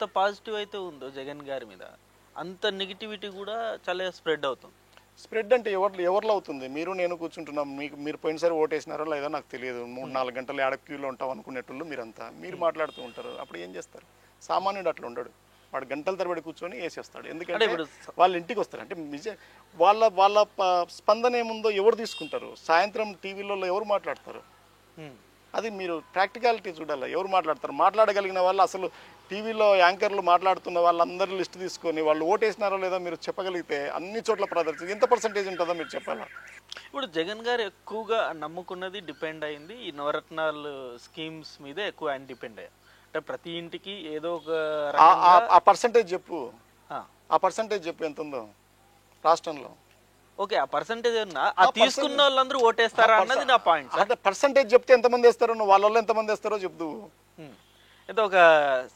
ఎంత పాజిటివ్ అయితే ఉందో జగన్ గారి మీద, అంత నెగిటివిటీ కూడా చాలా స్ప్రెడ్ అవుతుంది. స్ప్రెడ్ అంటే ఎవరిలో అవుతుంది? నేను కూర్చుంటున్నాం, మీరు పోయినసారి ఓటేసినారో లేదో నాకు తెలియదు, 3-4 గంటలు ఏడ క్యూలో ఉంటాం అనుకునేటోళ్ళు మీరంతా, మీరు మాట్లాడుతూ ఉంటారు. అప్పుడు ఏం చేస్తారు? సామాన్యుడు అట్లా ఉండడు, వాడు గంటల తరబడి కూర్చొని వేసేస్తాడు. ఎందుకంటే వాళ్ళ ఇంటికి వస్తారు. అంటే వాళ్ళ స్పందన ఏముందో ఎవరు తీసుకుంటారు? సాయంత్రం టీవీలలో ఎవరు మాట్లాడతారు? అది మీరు ప్రాక్టికాలిటీ చూడాలి. ఎవరు మాట్లాడతారు? మాట్లాడగలిగిన వాళ్ళు, అసలు టీవీలో యాంకర్లు మాట్లాడుతున్న వాళ్ళందరూ లిస్ట్ తీసుకొని వాళ్ళు ఓటేసినారో లేదో మీరు చెప్పగలిగితే అన్ని చోట్ల ప్రదర్శించి ఎంత పర్సంటేజ్ ఉంటుందో మీరు చెప్పాలా? ఇప్పుడు జగన్ గారు ఎక్కువగా నమ్ముకున్నది, డిపెండ్ అయింది ఈ నవరత్నాలు స్కీమ్స్ మీద ఎక్కువ ఆయన డిపెండ్ అయ్యారు. అంటే ప్రతి ఇంటికి ఏదో ఒక ఆ పర్సంటేజ్ చెప్పు, ఆ పర్సంటేజ్ చెప్పు ఎంత ఉందో రాష్ట్రంలో. ఓకే, ఆ పర్సంటేజ్ తీసుకున్న వాళ్ళందరూ ఓటేస్తారా అన్నది నా పాయింట్. అంటే పర్సంటేజ్ చెప్తే ఎంతమంది వేస్తారో, నువ్వు వాళ్ళలో ఎంతమంది వేస్తారో చెప్దు. అయితే ఒక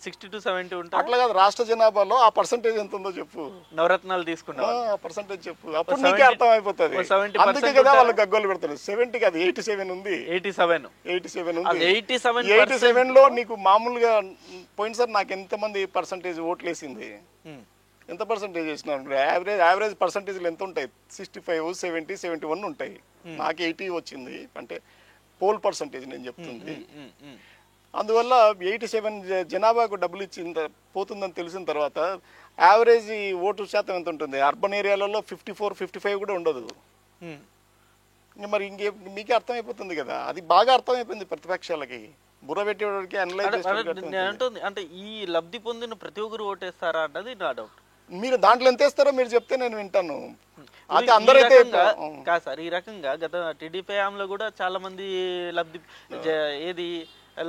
60 to 70 ఉంటారు. అట్లా కాదు, రాష్ట్ర జనాభాలో ఆ పర్సంటేజ్ ఎంత ఉందో చెప్పు. నవరత్నాలు తీసుకున్నా పర్సంటేజ్ చెప్పు, అప్పుడు నీకే అర్థం అయిపోతుంది. అందుకే కదా వాళ్ళు గగ్గోలు పెడతారు. 70 కాదు, 87 ఉంది. 87 లో నీకు మామూలుగా పోయినసారి నాకు ఎంతమంది పర్సంటేజ్ ఓట్లు వేసింది, ఎంత పర్సంటేజ్ వేసినారు? యావరేజ్ పర్సంటేజ్లు ఎంత ఉంటాయి? 65, 70, 71 ఉంటాయి. నాకు 80 వచ్చింది. అంటే పోల్ పర్సంటేజ్ నేను చెప్తుంది. అందువల్ల 87 జనాభాకు డబ్బులు ఇచ్చి పోతుందని తెలిసిన తర్వాత యావరేజ్ ఓటు శాతం ఎంత ఉంటుంది? అర్బన్ ఏరియాలలో 54, 55 కూడా ఉండదు. మరి మీకే అర్థమైపోతుంది కదా. అది బాగా అర్థమైపోయింది ప్రతిపక్షాలకి, బుర్ర పెట్టేవాడికి అనలైజ్ చేస్తుంది. అంటే ఈ లబ్ధి పొందిన ప్రతి ఒక్కరు ఓటేస్తారా అన్నది నా డౌట్. మీరు దాంట్లో ఎంత వేస్తారో మీరు చెప్తే నేను వింటాను. అది అందరైతే కాదు సార్, ఈ రకంగా గత టీడీపీ హయాంలో కూడా చాలా మంది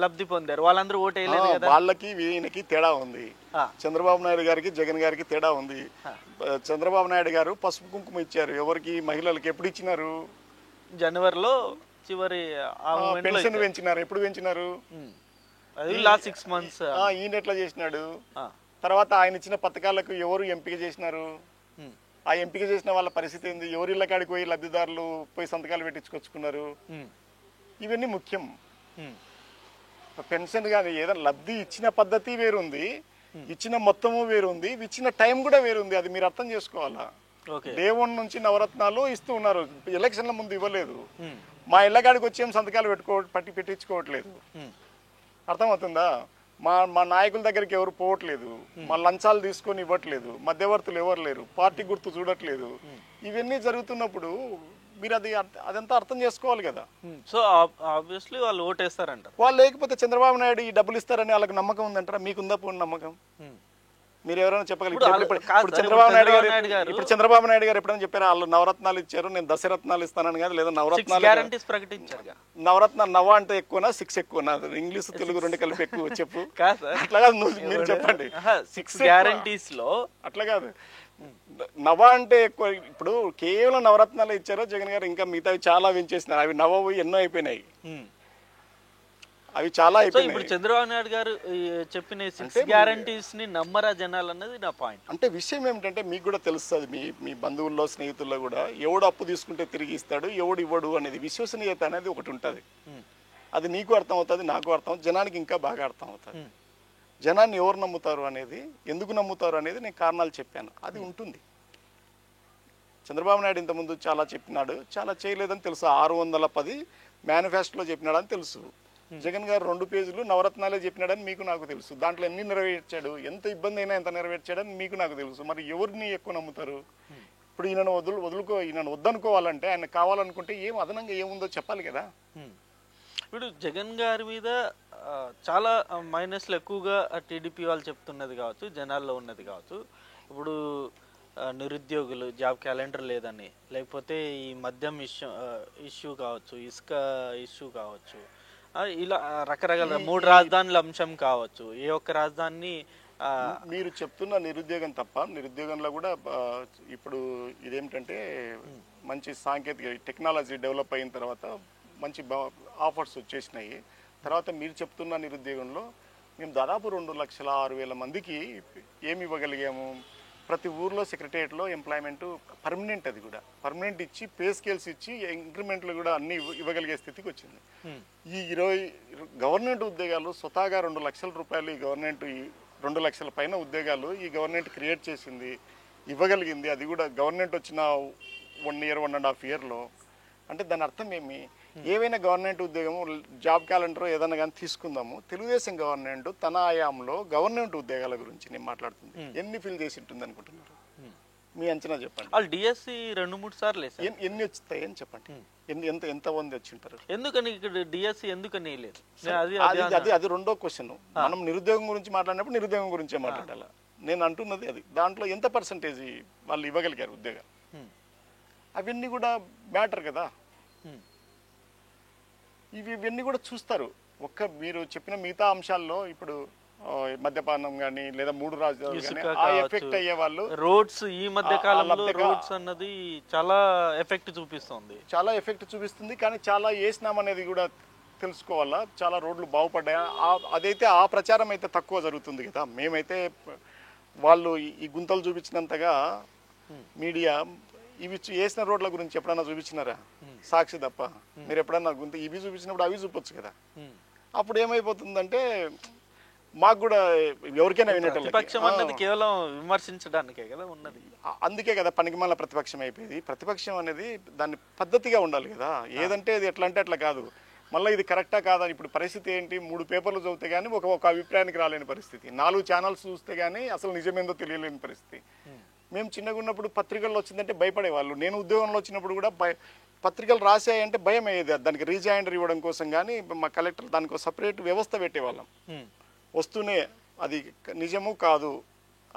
లబ్ధి పొందారు, వాళ్ళందరూ ఓటు వేయలేదు కదా. వాళ్ళకి ఈయనకి తేడా ఉంది. చంద్రబాబు నాయుడు గారికి జగన్ గారికి తేడా ఉంది. చంద్రబాబు నాయుడు గారు పసుపు కుంకుమ ఇచ్చారు ఎవరికి? మహిళలకి. ఎప్పుడు ఇచ్చినారు? జనవరిలో చివరి పెన్షన్ పెంచినారు. ఎప్పుడు పెంచినారు? Last 6 months. ఈయన ఎట్లా చేసినాడు? తర్వాత ఆయన ఇచ్చిన పథకాలకు ఎవరు ఎంపిక చేసినారు? ఆ ఎంపిక చేసిన వాళ్ళ పరిస్థితి ఏంది? ఎవరి ఇళ్ళ కాడికి పోయి లబ్ధిదారులు పోయి సంతకాలు పెట్టించుకొచ్చుకున్నారు? ఇవన్నీ ముఖ్యం. పెన్షన్ కానీ ఏదైనా లబ్ధి ఇచ్చిన పద్ధతి వేరుంది, ఇచ్చిన మొత్తము వేరుంది, ఇచ్చిన టైం కూడా వేరుంది. అది మీరు అర్థం చేసుకోవాలా. డే 1 నుంచి నవరత్నాలు ఇస్తూ ఉన్నారు. ఎలక్షన్ల ముందు ఇవ్వలేదు. మా ఇళ్ళ కాడికి వచ్చేం సంతకాలు పెట్టించుకోవట్లేదు. అర్థమవుతుందా? మా నాయకుల దగ్గరికి ఎవరు పోవట్లేదు, మా లంచాలు తీసుకొని ఇవ్వట్లేదు, మధ్యవర్తులు ఎవరు లేరు, పార్టీ గుర్తు చూడట్లేదు. ఇవన్నీ జరుగుతున్నప్పుడు మీరు అదంతా అర్థం చేసుకోవాలి కదా. సో ఆబ్వియస్లీ వాళ్ళు ఓటేస్తారంట. వాళ్ళు లేకపోతే చంద్రబాబు నాయుడు ఈ డబ్బులు ఇస్తారని వాళ్ళకి నమ్మకం ఉందంటారా? మీకుందా పోయిన నమ్మకం? మీరు ఎవరైనా చెప్పగలిగారు? ఇప్పుడు చంద్రబాబు నాయుడు గారు ఎప్పుడైనా చెప్పారా వాళ్ళు నవరత్నాలు ఇచ్చారు, నేను దశరత్నాలు ఇస్తానని కాదు, లేదా నవరత్నాలు నవరత్నాలు నవ అంటే ఎక్కువనా 6 ఎక్కువనా? ఇంగ్లీష్ తెలుగు రెండు కలిపి ఎక్కువ చెప్పు. అట్లా కాదు, మీరు చెప్పండి. 6 గ్యారంటీస్ లో అట్లా కాదు, నవ అంటే ఎక్కువ. ఇప్పుడు కేవలం నవరత్నాలు ఇచ్చారో జగన్ గారు, ఇంకా మిగతావి చాలా పెంచేసినారు. అవి నవవి ఎన్నో అయిపోయినాయి, అవి చాలా అయిపోయినాయి. ఇప్పుడు చంద్రబాబు నాయుడు గారు చెప్పిన 6 గ్యారంటీస్ ని నమ్మరా జనాలు అన్నది నా పాయింట్. అంటే విషయం ఏమిటంటే మీకు కూడా తెలుస్తుంది, మీ బంధువుల్లో స్నేహితుల్లో కూడా ఎవడు అప్పు తీసుకుంటే తిరిగి ఇస్తాడు, ఎవడు ఇవ్వడు అనేది విశ్వసనీయత అనేది ఒకటి ఉంటుంది. అది నీకు అర్థం అవుతుంది, నాకు అర్థం అవుతుంది, జనానికి ఇంకా బాగా అర్థం అవుతుంది. జనాన్ని ఎవరు నమ్ముతారు అనేది, ఎందుకు నమ్ముతారు అనేది నేను కారణాలు చెప్పాను. అది ఉంటుంది. చంద్రబాబు నాయుడు ఇంతకుముందు చాలా చెప్పినాడు, చాలా చేయలేదని తెలుసు. 610 మేనిఫెస్టోలో చెప్పినాడని తెలుసు. జగన్ గారు 2 పేజీలు నవరత్నాలే చెప్పినాడని మీకు నాకు తెలుసు. దాంట్లో ఎన్ని నెరవేర్చాడు, ఎంత ఇబ్బంది అయినా ఎంత నెరవేర్చాడని మీకు నాకు తెలుసు. మరి ఎవరిని ఎక్కువ నమ్ముతారు? ఇప్పుడు ఈయనను ఈయనను వద్దనుకోవాలంటే, ఆయన కావాలనుకుంటే అదనంగా ఏముందో చెప్పాలి కదా. ఇప్పుడు జగన్ గారి మీద చాలా మైనస్లు ఎక్కువగా టీడీపీ వాళ్ళు చెప్తున్నది కావచ్చు, జనాల్లో ఉన్నది కావచ్చు. ఇప్పుడు నిరుద్యోగులు, జాబ్ క్యాలెండర్ లేదని, లేకపోతే ఈ మద్యం ఇష్యూ కావచ్చు, ఇసుక ఇష్యూ కావచ్చు, ఇలా రకరకాల 3 రాజధానుల అంశం కావచ్చు. ఏ ఒక్క రాజధాని మీరు చెప్తున్న నిరుద్యోగం తప్ప, నిరుద్యోగంలో కూడా ఇప్పుడు ఇదేమిటంటే మంచి సాంకేతిక టెక్నాలజీ డెవలప్ అయిన తర్వాత మంచి ఆఫర్స్ వచ్చేసినాయి. తర్వాత మీరు చెప్తున్న నిరుద్యోగంలో మేము దాదాపు 2,06,000 మందికి ఏమి ఇవ్వగలిగాము? ప్రతి ఊర్లో సెక్రటేరియట్లో ఎంప్లాయ్మెంట్ పర్మనెంట్, అది కూడా పర్మనెంట్ ఇచ్చి, పే స్కేల్స్ ఇచ్చి, ఇంక్రిమెంట్లు కూడా అన్ని ఇవ్వగలిగే స్థితికి వచ్చింది. ఈ 20 గవర్నమెంట్ ఉద్యోగాలు స్వతహాగా 2 లక్షల రూపాయలు ఈ గవర్నమెంట్ 2 లక్షల పైన ఉద్యోగాలు ఈ గవర్నమెంట్ క్రియేట్ చేసింది, ఇవ్వగలిగింది. అది కూడా గవర్నమెంట్ వచ్చిన 1 ఇయర్ 1.5 ఇయర్లో. అంటే దాని అర్థం ఏమి? ఏవైనా గవర్నమెంట్ ఉద్యోగము జాబ్ క్యాలెండర్ ఏదైనా కానీ తీసుకుందాము, తెలుగుదేశం గవర్నమెంట్ తన ఆయాంలో గవర్నమెంట్ ఉద్యోగాల గురించి నేను మాట్లాడుతుంది ఎన్ని ఫిల్ చేసి ఉంటుంది అనుకుంటున్నారు? మీ అంచనా చెప్పండి. వాళ్ళు డిఎస్సి 2-3 సార్లు ఎన్ని వచ్చాయి అని చెప్పండి. ఎంత మంది వచ్చి ఉంటారు? ఎందుకని ఇక్కడ డిఎస్సి ఎందుకని లేదు? అది రెండో క్వశ్చన్. మనం నిరుద్యోగం గురించి మాట్లాడినప్పుడు నిరుద్యోగం గురించే మాట్లాడాలి. నేను అంటున్నది అది. దాంట్లో ఎంత పర్సంటేజ్ వాళ్ళు ఇవ్వగలిగారు ఉద్యోగాలు? అవన్నీ కూడా మ్యాటర్ కదా. ఇవన్నీ కూడా చూస్తారు. మీరు చెప్పిన మిగతా అంశాల్లో ఇప్పుడు మద్యపానం కానీ లేదా 3 రాజధానులు కానీ ఆ ఎఫెక్ట్ అయ్యే వాళ్ళు, రోడ్స్ ఈ మధ్య కాలంలో రోడ్స్ అన్నది చాలా ఎఫెక్ట్ చూపిస్తుంది. కానీ చాలా వేసినామనేది కూడా తెలుసుకోవాలా. చాలా రోడ్లు బాగుపడ్డాయా అదైతే ఆ ప్రచారం అయితే తక్కువ జరుగుతుంది కదా. మేమైతే వాళ్ళు ఈ గుంతలు చూపించినంతగా మీడియా ఇవి వేసిన రోడ్ల గురించి ఎప్పుడన్నా చూపించినారా? సాక్షి తప్ప. మీరు ఎప్పుడన్నా ఇవి చూపించినప్పుడు అవి చూపొచ్చు కదా. అప్పుడు ఏమైపోతుందంటే మాకు కూడా ఎవరికైనా వినేటప్పుడు కేవలం విమర్శించడానికే కదా ఉన్నది. అందుకే కదా పనికిమాల ప్రతిపక్షం అయిపోయింది. ప్రతిపక్షం అనేది దాన్ని పద్ధతిగా ఉండాలి కదా. ఏదంటే అది ఎట్లా అంటే అట్లా కాదు. మళ్ళీ ఇది కరెక్టా కాదా? ఇప్పుడు పరిస్థితి ఏంటి? 3 పేపర్లు చదివితే కానీ ఒక అభిప్రాయానికి రాలేని పరిస్థితి, 4 ఛానల్స్ చూస్తే కానీ అసలు నిజమేందో తెలియలేని పరిస్థితి. మేము చిన్నగా ఉన్నప్పుడు పత్రికల్లో వచ్చిందంటే భయపడేవాళ్ళు. నేను ఉద్యోగంలో వచ్చినప్పుడు కూడా పత్రికలు రాసాయంటే భయం అయ్యేది. దానికి రీజాయిండర్ ఇవ్వడం కోసం కానీ మా కలెక్టర్ దానికి సపరేట్ వ్యవస్థ పెట్టేవాళ్ళం. వస్తూనే అది నిజము కాదు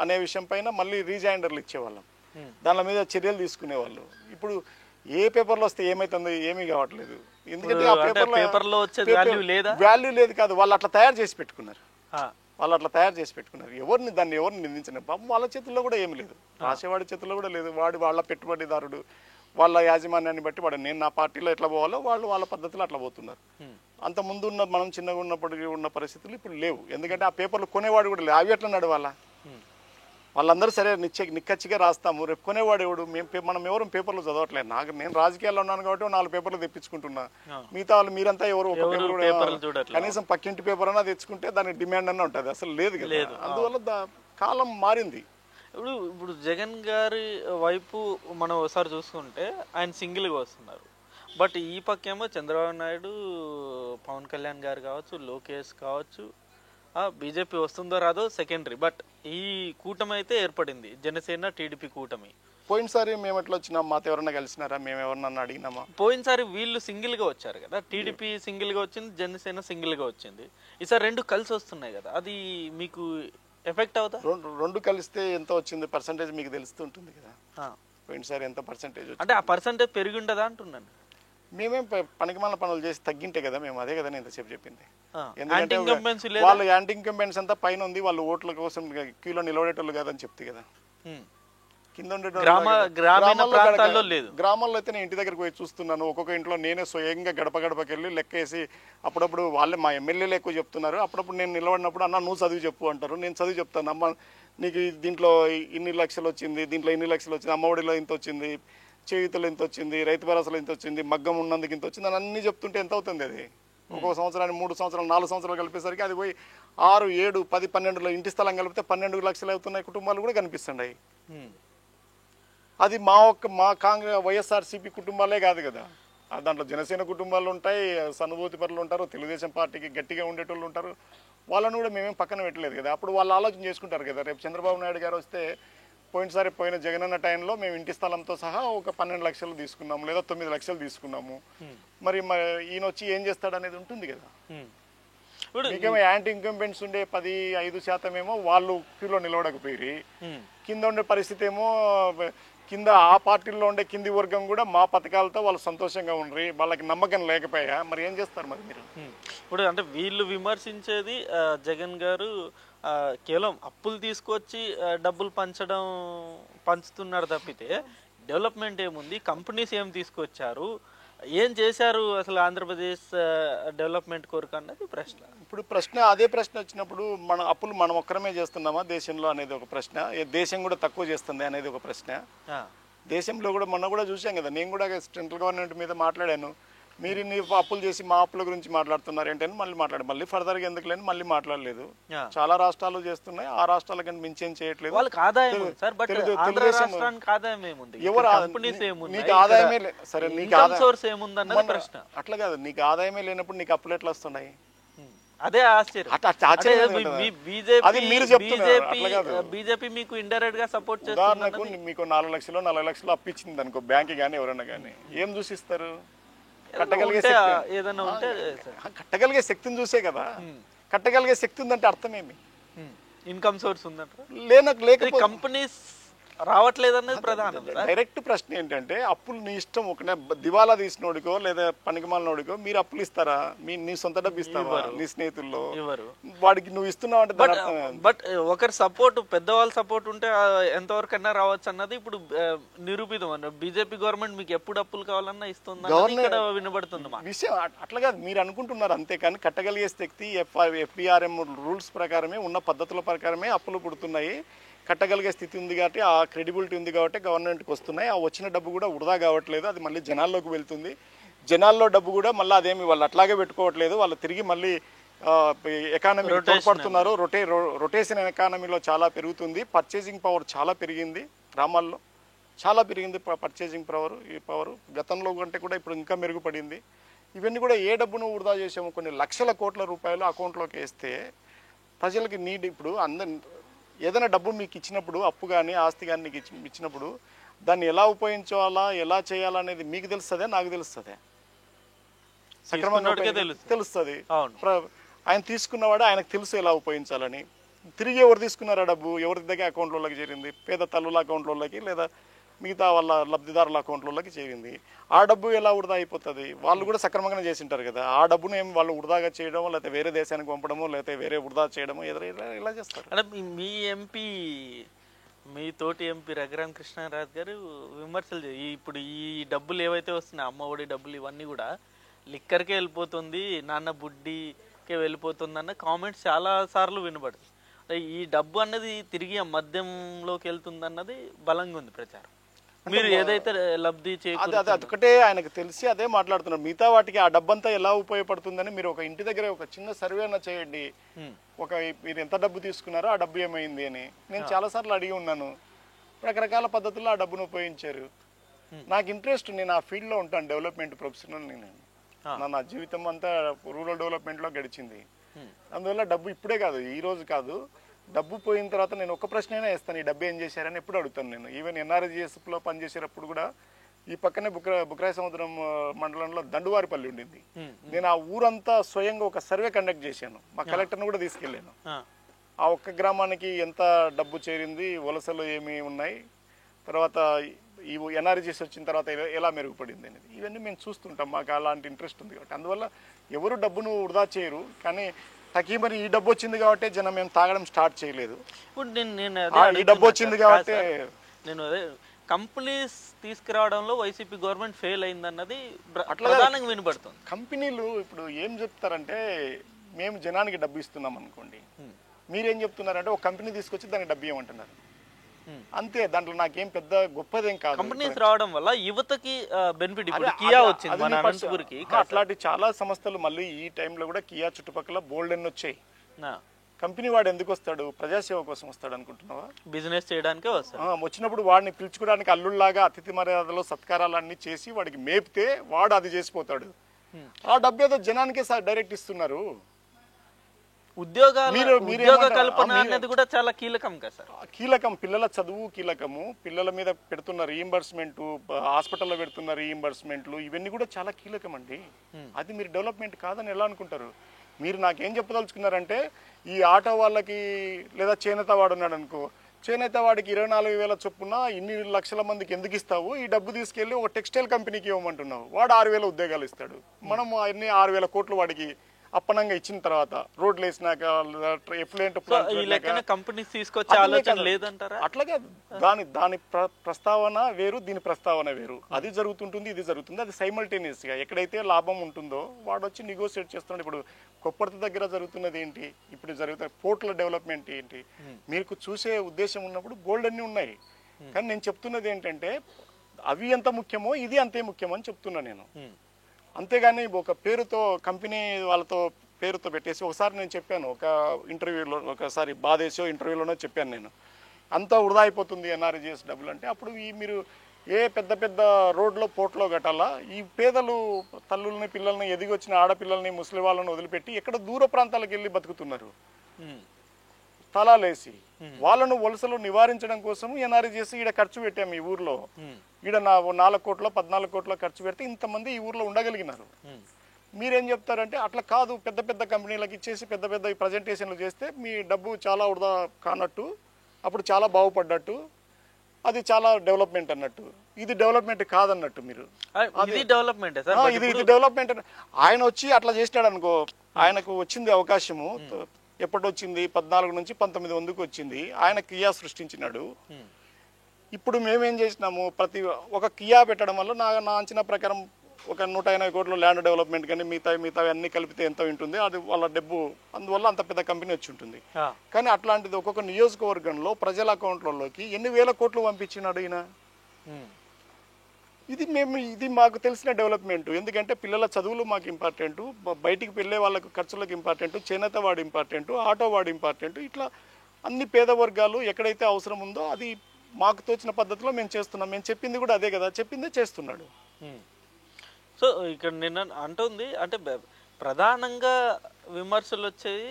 అనే విషయం పైన మళ్ళీ రీజాయిండర్లు ఇచ్చేవాళ్ళం. దాని మీద చర్యలు తీసుకునేవాళ్ళు. ఇప్పుడు ఏ పేపర్లో వస్తే ఏమైతుంది? ఏమీ కావట్లేదు. ఎందుకంటే ఆ పేపర్లో వాల్యూ లేదు కాదు. వాళ్ళు అట్లా తయారు చేసి పెట్టుకున్నారు. దాన్ని ఎవరిని నిందించిన పాపం వాళ్ళ చేతుల్లో కూడా ఏమి లేదు, రాసేవాడి చేతుల్లో కూడా లేదు. వాళ్ళ పెట్టుబడిదారుడు వాళ్ళ యాజమాన్యాన్ని బట్టి నేను నా పార్టీలో ఎట్లా పోవాలో వాళ్ళు వాళ్ళ పద్ధతిలో అట్లా పోతున్నారు. అంత ముందు ఉన్న మనం చిన్నగా ఉన్నప్పటికీ ఉన్న పరిస్థితులు ఇప్పుడు లేవు. ఎందుకంటే ఆ పేపర్లు కొనేవాడు కూడా లేవు. అవి ఎట్లా నడవాలా? వాళ్ళందరూ సరే నిక్కచ్చిగా రాస్తాము. రేపు కొనేవాడు ఎవడు? మనం ఎవరు పేపర్లు చదవట్లేదు. నేను రాజకీయాల్లో ఉన్నాను కాబట్టి 4 పేపర్లు తెప్పించుకుంటున్నా. మిగతా వాళ్ళు మీరంతా ఎవరు ఒక పేపర్ కనీసం పక్కింటి పేపర్ అన్నా తెచ్చుకుంటే దానికి డిమాండ్ అన్న ఉంటుంది. అసలు లేదు కదా. అందువల్ల కాలం మారింది. ఇప్పుడు జగన్ గారి వైపు మనం ఒకసారి చూసుకుంటే ఆయన సింగిల్గా వస్తున్నారు. బట్ ఈ పక్కేమో చంద్రబాబు నాయుడు, పవన్ కళ్యాణ్ గారు కావచ్చు, లోకేష్ కావచ్చు, బీజేపీ వస్తుందో రాదో సెకండరీ. బట్ ఈ కూటమి అయితే ఏర్పడింది, జనసేన టీడీపీ కూటమి. పోయినసారి మేము ఎట్లా వచ్చినాం? మాతో ఎవరన్నా కలిసినారా? మేము ఎవరన్నా అడిగినామా? పోయినసారి వీళ్ళు సింగిల్గా వచ్చారు కదా, టీడీపీ సింగిల్గా వచ్చింది, జనసేన సింగిల్గా వచ్చింది. ఈసారి 2 కలిసి వస్తున్నాయి కదా, అది మీకు ఎఫెక్ట్ అవుతా? 2 కలిస్తే ఎంత వచ్చింది పర్సంటేజ్ మీకు తెలుస్తుంటుంది కదా. పోయినసారి ఎంత పర్సంటేజ్? అంటే ఆ పర్సంటేజ్ పెరిగి ఉండదా అంటున్నాను. మేమేం పనికిమాల పనులు చేసి తగ్గింటే కదా మేము. అదే కదా నేను ఇంతసేపు చెప్పింది. ఎందుకంటే వాళ్ళు యాంటీ ఇంకంబెన్స్ అంతా పైన ఉంది, వాళ్ళు ఓట్ల కోసం క్యూలో నిలబడేటోళ్ళు కాదని చెప్తే కదా. కింద గ్రామాల్లో అయితే నేను ఇంటి దగ్గరకు పోయి చూస్తున్నాను. ఒక్కొక్క ఇంట్లో నేనే స్వయంగా గడపకి వెళ్ళి లెక్కేసి అప్పుడప్పుడు వాళ్ళే మా ఎమ్మెల్యేలు ఎక్కువ చెప్తున్నారు. అప్పుడప్పుడు నేను నిలబడినప్పుడు అన్న నువ్వు చదివి చెప్పు అంటారు. నేను చదివి చెప్తాను. అమ్మ నీకు దీంట్లో ఇన్ని లక్షలు వచ్చింది, దీంట్లో ఇన్ని లక్షలు వచ్చింది, అమ్మఒడిలో ఇంత వచ్చింది, చేయుతలు ఎంత వచ్చింది, రైతు భరోసాలో ఎంత వచ్చింది, మగ్గం ఉన్నందుకు ఇంత వచ్చింది అని అన్నీ చెప్తుంటే ఎంత అవుతుంది? అది ఒక్కొక్క సంవత్సరానికి 3 సంవత్సరాలు 4 సంవత్సరాలు కలిపేసరికి అది పోయి 6, 7, 10, 12లో ఇంటి స్థలం కలిపితే 12 లక్షలు అవుతున్నాయి కుటుంబాలు కూడా కనిపిస్తున్నాయి. అది మా కాంగ్రెస్ వైఎస్ఆర్సీపీ కుటుంబాలే కాదు కదా. దాంట్లో జనసేన కుటుంబాలు ఉంటాయి, సానుభూతి పరులు ఉంటారు, తెలుగుదేశం పార్టీకి గట్టిగా ఉండేటోళ్ళు ఉంటారు. వాళ్ళను కూడా మేమేం పక్కన పెట్టలేదు కదా. అప్పుడు వాళ్ళు ఆలోచన చేసుకుంటారు కదా. రేపు చంద్రబాబు నాయుడు గారు వస్తే పోయిన జగనన్న టైంలో మేము ఇంటి స్థలంతో సహా ఒక 12 లక్షలు తీసుకున్నాము, లేదా 9 లక్షలు తీసుకున్నాము. మరి ఈయన వచ్చి ఏం చేస్తాడు అనేది ఉంటుంది కదా. మీకేమో యాంటీ ఇంకంబెంట్స్ ఉండే 15% ఏమో వాళ్ళు క్యూలో నిలవడకపోయి, కింద ఉండే పరిస్థితి ఏమో కింద ఆ పార్టీల్లో ఉండే కింది వర్గం కూడా మా పథకాలతో వాళ్ళు సంతోషంగా ఉండ్రి, వాళ్ళకి నమ్మకం లేకపోయా మరి ఏం చేస్తారు మరి మీరు? ఇప్పుడు అంటే వీళ్ళు విమర్శించేది జగన్ గారు కేవలం అప్పులు తీసుకొచ్చి డబ్బులు పంచుతున్నారు తప్పితే డెవలప్మెంట్ ఏముంది, కంపెనీస్ ఏం తీసుకొచ్చారు, ఏం చేశారు అసలు ఆంధ్రప్రదేశ్ డెవలప్మెంట్ కొరకు అన్నది ప్రశ్న. ఇప్పుడు అదే ప్రశ్న వచ్చినప్పుడు మన అప్పులు మనం ఒక్కరమే చేస్తున్నామా దేశంలో అనేది ఒక ప్రశ్న, దేశం కూడా తక్కువ చేస్తుంది అనేది ఒక ప్రశ్న. దేశంలో కూడా మొన్న కూడా చూసాం కదా, నేను కూడా సెంట్రల్ గవర్నమెంట్ మీద మాట్లాడాను. మీరు ఇన్ని అప్పులు చేసి మా అప్పుల గురించి మాట్లాడుతున్నారు ఏంటని మళ్ళీ ఫర్దర్గా ఎందుకు లేని మళ్ళీ మాట్లాడలేదు. చాలా రాష్ట్రాలు చేస్తున్నాయి, ఆ రాష్ట్రాల కంటే మించేం చేయట్లేదు. వాళ్ళకి ఆదాయం ఉంది సార్, బట్ ఆంధ్ర రాష్ట్రానికి ఆదాయం ఏముంది? ఎవరు కంపెనీస్ ఏముంది? నీకు ఆదాయమే సరే, నీకు ఇన్కమ్ సోర్స్ ఏముంది అన్నది ప్రశ్న. అట్లా కాదు, నీకు ఆదాయమే లేనప్పుడు నీకు అప్పులు ఎట్లా వస్తున్నాయి? అదే ఆశ్చర్యం. బీజేపీ మీకు ఇండైరెక్ట్ గా సపోర్ట్ చేస్తుంది. ఉదాహరణకు మీకు 4 లక్షలు 40 లక్షలు అప్పించింది అనుకో బ్యాంక్ గానీ ఎవరన్నా గానీ, ఏం చూసిస్తారు? కట్టగలిగే శక్తిని చూసే కదా. కట్టగలిగే శక్తి ఉందంటే అర్థమేమి? ఇన్కమ్ సోర్స్ ఉందంట లేక కంపెనీస్ రావట్లేదన్నది ప్రధానం. డైరెక్ట్ ప్రశ్న ఏంటంటే, అప్పులు నీ ఇష్టం, ఒక దివాలా తీసినోడికో లేదా పనికిమాలినోడికో మీరు అప్పులు ఇస్తారా? నీ సొంత డబ్బు ఇస్తావా? నీ స్నేహితుల్లో వాడికి నువ్వు ఇస్తున్నావు అంటే బట్ ఒకరి సపోర్ట్, పెద్దవాళ్ళ సపోర్ట్ ఉంటే ఎంతవరకు అయినా రావచ్చు అన్నది ఇప్పుడు నిరూపితం అన్న. బీజేపీ గవర్నమెంట్ మీకు ఎప్పుడు అప్పులు కావాలన్నా ఇస్తుంది వినబడుతుంది విషయం. అట్లా కాదు, మీరు అనుకుంటున్నారు అంతే. కానీ కట్టగలిగే శక్తి FPRM రూల్స్ ప్రకారమే, ఉన్న పద్ధతుల ప్రకారమే అప్పులు పుడుతున్నాయి. కట్టగలిగే స్థితి ఉంది కాబట్టి, ఆ క్రెడిబిలిటీ ఉంది కాబట్టి గవర్నమెంట్కి వస్తున్నాయి. ఆ వచ్చిన డబ్బు కూడా వృధా కావట్లేదు, అది మళ్ళీ జనాల్లోకి వెళ్తుంది. జనాల్లో డబ్బు కూడా మళ్ళీ అదేమి వాళ్ళు అట్లాగే పెట్టుకోవట్లేదు, వాళ్ళు తిరిగి మళ్ళీ ఎకానమీ తోడ్పడుతున్నారు. రొటేషన్ ఎకానమీలో చాలా పెరుగుతుంది. పర్చేసింగ్ పవర్ చాలా పెరిగింది, గ్రామాల్లో చాలా పెరిగింది పర్చేసింగ్ పవర్. గతంలో కంటే కూడా ఇప్పుడు ఇంకా మెరుగుపడింది. ఇవన్నీ కూడా ఏ డబ్బును వృధా చేసాము? కొన్ని లక్షల కోట్ల రూపాయలు అకౌంట్లోకి వేస్తే ప్రజలకి నీడ్. ఇప్పుడు ఏదైనా డబ్బు మీకు ఇచ్చినప్పుడు, అప్పు కానీ ఆస్తి కానీ నీకు ఇచ్చినప్పుడు దాన్ని ఎలా ఉపయోగించాలా, ఎలా చేయాలా అనేది మీకు తెలుస్తుందే, నాకు తెలుస్తుందే? సక్రమంగా తెలుస్తుంది. ఆయన తీసుకున్నవాడు ఆయనకు తెలుసు ఎలా ఉపయోగించాలని. తిరిగి ఎవరు తీసుకున్నారా డబ్బు? ఎవరి దగ్గర అకౌంట్లోకి చేరింది? పేద తల్లుల అకౌంట్లోకి లేదా మిగతా వాళ్ళ లబ్ధిదారుల అకౌంట్లోకి చేరింది. ఆ డబ్బు ఎలా వృధా అయిపోతుంది? వాళ్ళు కూడా సక్రమంగానే చేసి ఉంటారు కదా. ఆ డబ్బును ఏం వాళ్ళు వృధాగా చేయడమో, లేకపోతే వేరే దేశానికి పంపడమో, లేకపోతే వేరే వృధా చేయడమో ఇలా చేస్తారు. అంటే మీ తోటి ఎంపీ రఘురామ కృష్ణరాజు గారు విమర్శలు ఇప్పుడు ఈ డబ్బులు ఏవైతే వస్తున్నాయి, అమ్మఒడి డబ్బులు, ఇవన్నీ కూడా లిక్కర్కే వెళ్ళిపోతుంది, నాన్న బుడ్డికే వెళ్ళిపోతుంది అన్న కామెంట్స్ చాలా సార్లు వినబడుతుంది. ఈ డబ్బు అన్నది తిరిగి ఆ మద్యంలోకి వెళ్తుంది అన్నది బలంగా ఉంది ప్రచారం. మీరు ఏదైతే లబ్ధి అదొకటే ఆయనకు తెలిసి అదే మాట్లాడుతున్నారు. మిగతా వాటికి ఆ డబ్బంతా ఎలా ఉపయోగపడుతుందని మీరు ఒక ఇంటి దగ్గర ఒక చిన్న సర్వే అన్న చేయండి. మీరు ఎంత డబ్బు తీసుకున్నారో, ఆ డబ్బు ఏమైంది అని. నేను చాలా సార్లు అడిగి ఉన్నాను. రకరకాల పద్ధతుల్లో ఆ డబ్బును ఉపయోగించారు. నాకు ఇంట్రెస్ట్, నేను ఆ ఫీల్డ్లో ఉంటాను, డెవలప్మెంట్ ప్రొఫెషనల్. నా జీవితం అంతా రూరల్ డెవలప్మెంట్లో గడిచింది. అందువల్ల డబ్బు ఇప్పుడే కాదు, ఈ రోజు కాదు, డబ్బు పోయిన తర్వాత నేను ఒక ప్రశ్న అయినా వేస్తాను, ఈ డబ్బు ఏం చేశారని ఎప్పుడు అడుగుతాను నేను. ఈవెన్ NRGSలో పనిచేసేటప్పుడు కూడా ఈ పక్కనే బుక్రాయ సముద్రం మండలంలో దండువారిపల్లి ఉండింది. నేను ఆ ఊరంతా స్వయంగా ఒక సర్వే కండక్ట్ చేశాను. మా కలెక్టర్ని కూడా తీసుకెళ్ళాను. ఆ ఒక్క గ్రామానికి ఎంత డబ్బు చేరింది, వలసలు ఏమి ఉన్నాయి, తర్వాత ఈ NRGS వచ్చిన తర్వాత ఎలా మెరుగుపడింది అనేది. ఇవన్నీ మేము చూస్తుంటాం, మాకు అలాంటి ఇంట్రెస్ట్ ఉంది కాబట్టి. అందువల్ల ఎవరు డబ్బును వృధా చేయరు. కానీ మరి ఈ డబ్బు వచ్చింది కాబట్టి జనం మేము తాగడం స్టార్ట్ చేయలేదు. ఈ డబ్బు వచ్చింది కాబట్టి నేను అదే కంపెనీస్ తీసుకురావడంలో వైసీపీ గవర్నమెంట్ ఫెయిల్ అయిందన్నది ప్రధానంగా వినబడుతుంది. కంపెనీలు ఇప్పుడు ఏం చెప్తారంటే, మేము జనానికి డబ్బు ఇస్తున్నాం అనుకోండి, మీరేం చెప్తున్నారంటే ఒక కంపెనీ తీసుకొచ్చి దానికి డబ్బు ఇవ్వమంటున్నారు అంతే. దాంట్లో నాకేం పెద్ద గొప్పదేం కాదు. కంపెనీస్ రావడం వల్ల యువతకి బెనిఫిట్. ఇప్పుడు కియా వచ్చింది మన అనంతపురికి, అట్లాంటి చాలా సంస్థలు మళ్ళీ ఈ టైంలో కూడా కియా చుట్టుపక్కల బోల్డ్ ఎన్ని వచ్చాయి. కంపెనీ వాడు ఎందుకు వస్తాడు? ప్రజాసేవ కోసం వస్తాడు అనుకుంటున్నావా? బిజినెస్ చేయడానికే వస్తాడు. వచ్చినప్పుడు వాడిని పిలుచుకోవడానికి అల్లుళ్లాగా అతిథి మర్యాదలో సత్కారాలన్నీ చేసి వాడికి మేపితే వాడు అది చేసిపోతాడు. ఆ డబ్బు ఏదో జనానికే డైరెక్ట్ ఇస్తున్నారు. ఉద్యోగ కల్పన అనేది కూడా చాలా కీలకం కదా సార్. కీలకం, పిల్లల చదువు కీలకము, పిల్లల మీద పెడుతున్న రీయింబర్స్మెంట్, హాస్పిటల్లో పెడుతున్న రీయింబర్స్మెంట్లు, ఇవన్నీ కూడా చాలా కీలకం అండి. అది మీరు డెవలప్మెంట్ కాదని ఎలా అనుకుంటారు? మీరు నాకేం చెప్పదలుచుకున్నారంటే, ఈ ఆటో వాళ్ళకి లేదా చేనేత వాడు ఉన్నాడు అనుకో, చేనేత వాడికి 24,000 చొప్పున ఇన్ని లక్షల మందికి ఎందుకు ఇస్తావు? ఈ డబ్బు తీసుకెళ్లి ఒక టెక్స్టైల్ కంపెనీకి ఇవ్వమంటున్నావు, వాడు 6,000 ఉద్యోగాలు ఇస్తాడు. మనం అన్ని 6,000 కోట్లు వాడికి అప్పనంగా ఇచ్చిన తర్వాత రోడ్లు వేసినాక అట్లాగే దాని ప్రస్తావన వేరు, దీని ప్రస్తావన వేరు. అది జరుగుతుంటుంది, ఇది జరుగుతుంది. అది సైమల్టేనియస్ గా ఎక్కడైతే లాభం ఉంటుందో వాడు వచ్చి నెగోషియేట్ చేస్తున్నాడు. ఇప్పుడు కొప్పర్తి దగ్గర జరుగుతున్నది ఏంటి? ఇప్పుడు జరుగుతున్న పోర్ట్ల డెవలప్మెంట్ ఏంటి? మీకు చూసే ఉద్దేశం ఉన్నప్పుడు గోల్డ్ అన్ని ఉన్నాయి. కానీ నేను చెప్తున్నది ఏంటంటే, అవి ఎంత ముఖ్యమో ఇది అంతే ముఖ్యమో అని చెప్తున్నా నేను. అంతేగాని ఒక పేరుతో కంపెనీ వాళ్ళతో పేరుతో పెట్టేసి ఒకసారి నేను చెప్పాను ఒక ఇంటర్వ్యూలో, ఒకసారి బాధేసో ఇంటర్వ్యూలోనే చెప్పాను నేను, అంతా వృధా అయిపోతుంది ఎన్ఆర్జీఎస్ డబ్బులు అంటే. అప్పుడు ఈ మీరు ఏ పెద్ద పెద్ద రోడ్లో పోట్లో కట్టాలా, ఈ పేదలు తల్లుల్ని పిల్లల్ని ఎదిగి వచ్చిన ఆడపిల్లల్ని ముసలి వాళ్ళని వదిలిపెట్టి ఎక్కడ దూర ప్రాంతాలకు వెళ్ళి బతుకుతున్నారు స్థలాలేసి. వాళ్ళను వలసలు నివారించడం కోసం ఎన్ఆర్జీఎస్ ఈడ ఖర్చు పెట్టాము ఈ ఊర్లో. ఈడ 4 కోట్ల 14 కోట్ల ఖర్చు పెడితే ఇంతమంది ఈ ఊర్లో ఉండగలిగినారు. మీరేం చెప్తారంటే అట్లా కాదు, పెద్ద పెద్ద కంపెనీలకు ఇచ్చేసి పెద్ద పెద్ద ప్రజెంటేషన్లు చేస్తే మీ డబ్బు చాలా వృధా కానట్టు, అప్పుడు చాలా బాగుపడ్డట్టు, అది చాలా డెవలప్మెంట్ అన్నట్టు. ఇది డెవలప్మెంట్ కాదన్నట్టు. మీరు ఇది డెవలప్మెంట్ ఇది డెవలప్మెంట్. ఆయన వచ్చి అట్లా చేసినాడు అనుకో, ఆయనకు వచ్చింది అవకాశము ఎప్పటివచ్చింది 14 నుంచి 19 వచ్చింది. ఆయన కియా సృష్టించినాడు. ఇప్పుడు మేమేం చేసినాము, ఒక కియా పెట్టడం వల్ల నా అంచనా ప్రకారం ఒక 180 కోట్ల ల్యాండ్ డెవలప్మెంట్ కానీ మిగతా అన్ని కలిపితే ఎంత ఉంటుంది, అది వాళ్ళ డబ్బు, అందువల్ల అంత పెద్ద కంపెనీ వచ్చి ఉంటుంది. కానీ అట్లాంటిది ఒక్కొక్క నియోజకవర్గంలో ప్రజల అకౌంట్లలోకి ఎన్ని వేల కోట్లు పంపించినాడు ఈయన. ఇది మాకు తెలిసిన డెవలప్మెంట్. ఎందుకంటే పిల్లల చదువులు మాకు ఇంపార్టెంట్, బయటికి వెళ్ళే వాళ్ళకు ఖర్చులకు ఇంపార్టెంట్, చేనేత వాడు ఇంపార్టెంట్, ఆటో వాడు ఇంపార్టెంట్. ఇట్లా అన్ని పేద వర్గాలు ఎక్కడైతే అవసరం ఉందో అది మాకు తోచిన పద్ధతిలో మేము చేస్తున్నాం. మేము చెప్పింది కూడా అదే కదా, చెప్పిందే చేస్తున్నాడు. సో ఇక్కడ నిన్న అంటుంది అంటే ప్రధానంగా విమర్శలు వచ్చేవి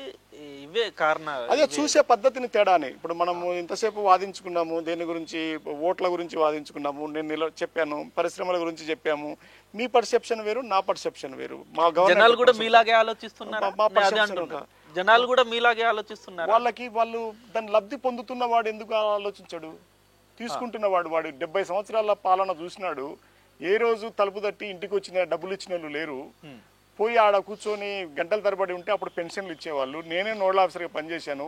ఇవే కారణాలు. అదే చూసే పద్ధతిని తేడానే. ఇప్పుడు మనము ఇంతసేపు వాదించుకున్నాము, దేని గురించి, ఓట్ల గురించి వాదించుకున్నాము, నేను చెప్పాను, పరిశ్రమల గురించి చెప్పాము. మీ పర్సెప్షన్ వేరు, నా పర్సెప్షన్ వేరు. మా జనాలు కూడా మీలాగే ఆలోచిస్తున్నారు. జనాలు కూడా మీలాగే ఆలోచిస్తున్నారు. వాళ్ళు దాన్ని లబ్ధి పొందుతున్న వాడు ఎందుకు ఆలోచించడు? తీసుకుంటున్నవాడు, వాడు 70 సంవత్సరాల పాలన చూసినాడు. ఏ రోజు తలుపు తట్టి ఇంటికి వచ్చిన డబ్బులు ఇచ్చిన వాళ్ళు లేరు. పోయి ఆడ కూర్చొని గంటల తరబడి ఉంటే అప్పుడు పెన్షన్లు ఇచ్చేవాళ్ళు. నేనే నోడల్ ఆఫీసర్గా పనిచేశాను.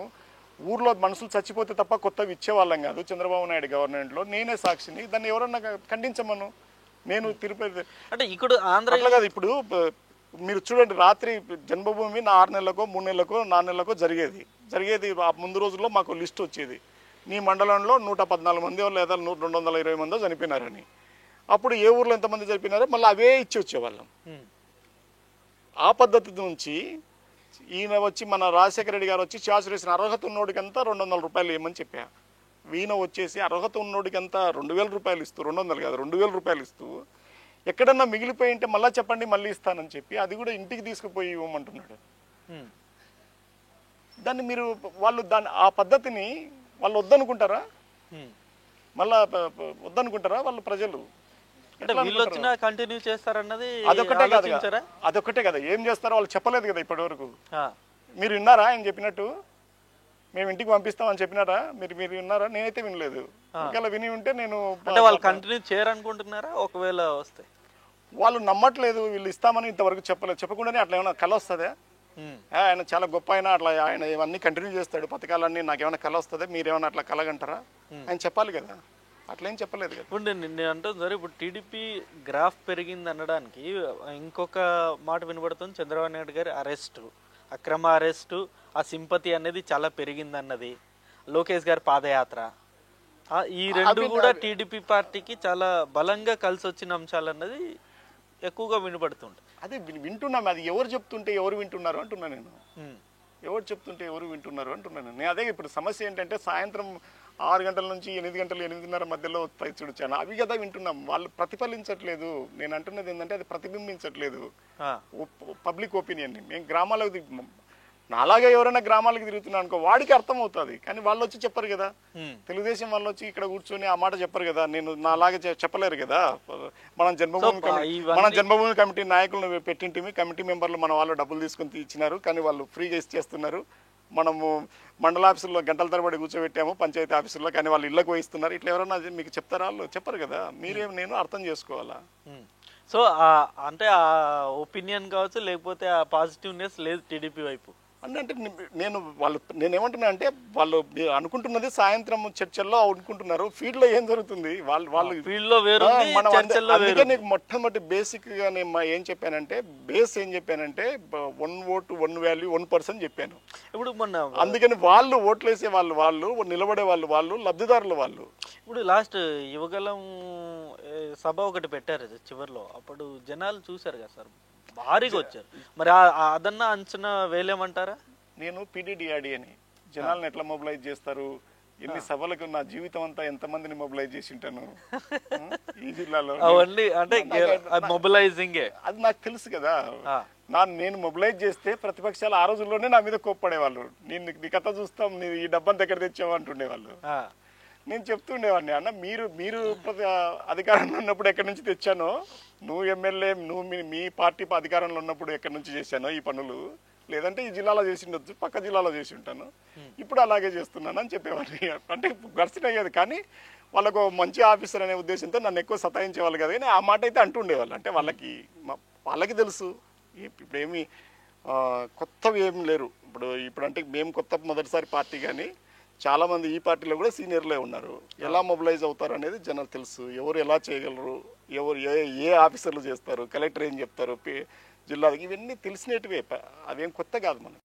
ఊర్లో మనుషులు చచ్చిపోతే తప్ప కొత్తవి ఇచ్చేవాళ్ళం కాదు చంద్రబాబు నాయుడు గవర్నమెంట్లో. నేనే సాక్షిని. దాన్ని ఎవరన్నా ఖండించమను. నేను తిరుపతి అంటే ఇక్కడ ఆంధ్ర కాదు. ఇప్పుడు మీరు చూడండి, రాత్రి జన్మభూమి 6 నెలలకో 3 నెలలకో 4 నెలలకో జరిగేది. ఆ ముందు రోజుల్లో మాకు లిస్ట్ వచ్చేది, నీ మండలంలో 114 మంది లేదా 220 మందో చనిపోయినారని. అప్పుడు ఏ ఊర్లో ఎంతమంది చనిపోయినారో మళ్ళీ అవే ఇచ్చి వచ్చేవాళ్ళం. ఆ పద్ధతి నుంచి ఈయన వచ్చి, మన రాజశేఖర రెడ్డి గారు వచ్చి చార్జ్ చేసిన అర్హత ఉన్నోడికంతా 200 రూపాయలు ఇవ్వమని చెప్పా. ఈయన వచ్చేసి అర్హత ఉన్నోడికంతా 2000 రూపాయలు ఇస్తూ, 200 కాదు 2000 రూపాయలు ఇస్తూ, ఎక్కడన్నా మిగిలిపోయి ఉంటే మళ్ళీ చెప్పండి మళ్ళీ ఇస్తానని చెప్పి అది కూడా ఇంటికి తీసుకుపోయి ఇవ్వమంటున్నాడు. దాన్ని మీరు ఆ పద్ధతిని వాళ్ళు వద్దనుకుంటారా? మళ్ళా వద్దనుకుంటారా వాళ్ళు ప్రజలు? కంటిన్యూ చేస్తారన్నది అదొక్కటే కదా. ఏం చేస్తారో వాళ్ళు చెప్పలేదు కదా ఇప్పటి వరకు. మీరు విన్నారా ఆయన చెప్పినట్టు? మేము ఇంటికి పంపిస్తామని చెప్పినారా? మీరు విన్నారా? నేనైతే వినలేదు. ఒకవేళ విని ఉంటే నేను వాళ్ళు కంటిన్యూ చేయరనుకుంటున్నారా? ఒకవేళ వస్తే వాళ్ళు నమ్మట్లేదు, వీళ్ళు ఇస్తామని ఇంతవరకు చెప్పలేదు. చెప్పకుండానే అట్లా ఏమైనా కళ వస్తుందా? ఆయన చాలా గొప్ప అయినా అట్లా ఆయన ఇవన్నీ కంటిన్యూ చేస్తాడు పథకాలన్నీ, నాకేమైనా కళ వస్తుందా? మీరేమైనా అట్లా కలగంటారా? ఆయన చెప్పాలి కదా. అట్లేం చెప్పలేదు కదా. ఇప్పుడు నేను అంటుంది సరే, ఇప్పుడు టీడీపీ గ్రాఫ్ పెరిగింది అనడానికి ఇంకొక మాట వినబడుతుంది. చంద్రబాబు నాయుడు గారి అరెస్టు, అక్రమ అరెస్టు, ఆ సింపతి అనేది చాలా పెరిగింది అన్నది, లోకేష్ గారి పాదయాత్ర, ఈ రెండు కూడా టీడీపీ పార్టీకి చాలా బలంగా కలిసి వచ్చిన అంశాలు అన్నది ఎక్కువగా వినబడుతుంది. అదే వింటున్నాం. అది ఎవరు చెప్తుంటే ఎవరు వింటున్నారు అంటున్నా నేను. ఎవరు చెప్తుంటే ఎవరు వింటున్నారు అంటున్నాను నేను. అదే ఇప్పుడు సమస్య ఏంటంటే సాయంత్రం 6 గంటల నుంచి 8 గంటలు 8:30 మధ్యలో చూడొచ్చాను. అవి కదా వింటున్నాం. వాళ్ళు ప్రతిఫలించట్లేదు. నేను అంటున్నది ఏంటంటే అది ప్రతిబింబించట్లేదు పబ్లిక్ ఒపీనియన్ ని. మేము గ్రామాలకు, నాలాగా ఎవరైనా గ్రామాలకు తిరుగుతున్నాను అనుకో, వాడికి అర్థమవుతుంది. కానీ వాళ్ళు వచ్చి చెప్పరు కదా. తెలుగుదేశం వాళ్ళు వచ్చి ఇక్కడ కూర్చొని ఆ మాట చెప్పరు కదా. నేను నాలాగా చెప్పలేరు కదా. మనం జన్మభూమి కమిటీ నాయకులను పెట్టింటిమి, కమిటీ మెంబర్లు మన వాళ్ళు డబ్బులు తీసుకుని ఇచ్చినారు, కానీ వాళ్ళు ఫ్రీగా ఇచ్చేస్తున్నారు. మనము మండల ఆఫీసుల్లో గంటల తరబడి కూర్చోబెట్టాము, పంచాయతీ ఆఫీసుల్లో, కానీ వాళ్ళు ఇళ్ళకు పోయిస్తున్నారు. ఇట్లా ఎవరన్నా మీకు చెప్తారా? వాళ్ళు చెప్పరు కదా. నేను అర్థం చేసుకోవాలా. సో అంటే ఆ ఒపీనియన్ కావచ్చు, లేకపోతే ఆ పాజిటివ్నెస్ లేదు టీడీపీ వైపు అంటే నేనేమంటున్నా అంటే వాళ్ళు అనుకుంటున్నది సాయంత్రం చర్చల్లో అనుకుంటున్నారు. ఫీల్డ్ లో ఏం జరుగుతుంది వాళ్ళు ఫీల్డ్ లో వేరు. అందుకే నీకు మొట్టమొదటి బేసిక్ గా నేను ఏం చెప్పానంటే 1 ఓటు 1 వాల్యూ 1% చెప్పాను. ఇప్పుడు అందుకని వాళ్ళు ఓట్లు వేసే వాళ్ళు నిలబడే వాళ్ళు లబ్ధిదారులు వాళ్ళు. ఇప్పుడు లాస్ట్ యువగలం సభ ఒకటి పెట్టారు చివరిలో, అప్పుడు జనాలు చూశారు కదా సార్, భారీగా వచ్చారు. మరి అదన్నా అంచనా వేయలేమంటారా? నేను పీడీడీఆర్డీ అని జనాలను ఎట్లా మొబిలైజ్ చేస్తారు, ఎన్ని సభలకు నా జీవితం అంతా ఎంతమందిని మొబిలైజ్ చేసి ఉంటాను ఈ జిల్లాలో. అవన్నీ అంటే మొబిలైజింగ్ అది నాకు తెలుసు కదా. నేను మొబిలైజ్ చేస్తే ప్రతిపక్షాలు ఆ రోజుల్లోనే నా మీద కోప్పడేవాళ్ళు. నీ కథ చూస్తాం, నీ ఈ డబ్బంతా ఎక్కడ తెచ్చావు అంటుండేవాళ్ళు. నేను చెప్తుండేవాడిని, అన్న మీరు అధికారంలో ఉన్నప్పుడు ఎక్కడి నుంచి తెచ్చానో, నువ్వు ఎమ్మెల్యే, నువ్వు మీ పార్టీ అధికారంలో ఉన్నప్పుడు ఎక్కడి నుంచి చేశానో ఈ పనులు, లేదంటే ఈ జిల్లాలో చేసి ఉండొచ్చు, పక్క జిల్లాలో చేసి ఉంటాను, ఇప్పుడు అలాగే చేస్తున్నాను అని చెప్పేవాడిని. అంటే ఘర్షణ అయ్యేది, కానీ వాళ్ళకు మంచి ఆఫీసర్ అనే ఉద్దేశంతో నన్ను ఎక్కువ సతాయించేవాళ్ళు కదా. కానీ ఆ మాట అయితే అంటుండేవాళ్ళు. అంటే వాళ్ళకి తెలుసు, ఇప్పుడేమి కొత్తవి ఏమి లేరు. ఇప్పుడు అంటే మేము కొత్త మొదటిసారి పార్టీ, కానీ చాలామంది ఈ పార్టీలో కూడా సీనియర్లే ఉన్నారు. ఎలా మొబిలైజ్ అవుతారు అనేది జనాలు తెలుసు. ఎవరు ఎలా చేయగలరు, ఎవరు ఏ ఆఫీసర్లు చేస్తారు, కలెక్టర్ ఏం చెప్తారు, జిల్లా, ఇవన్నీ తెలిసినటివే. అవేం కొత్త కాదు మనకు.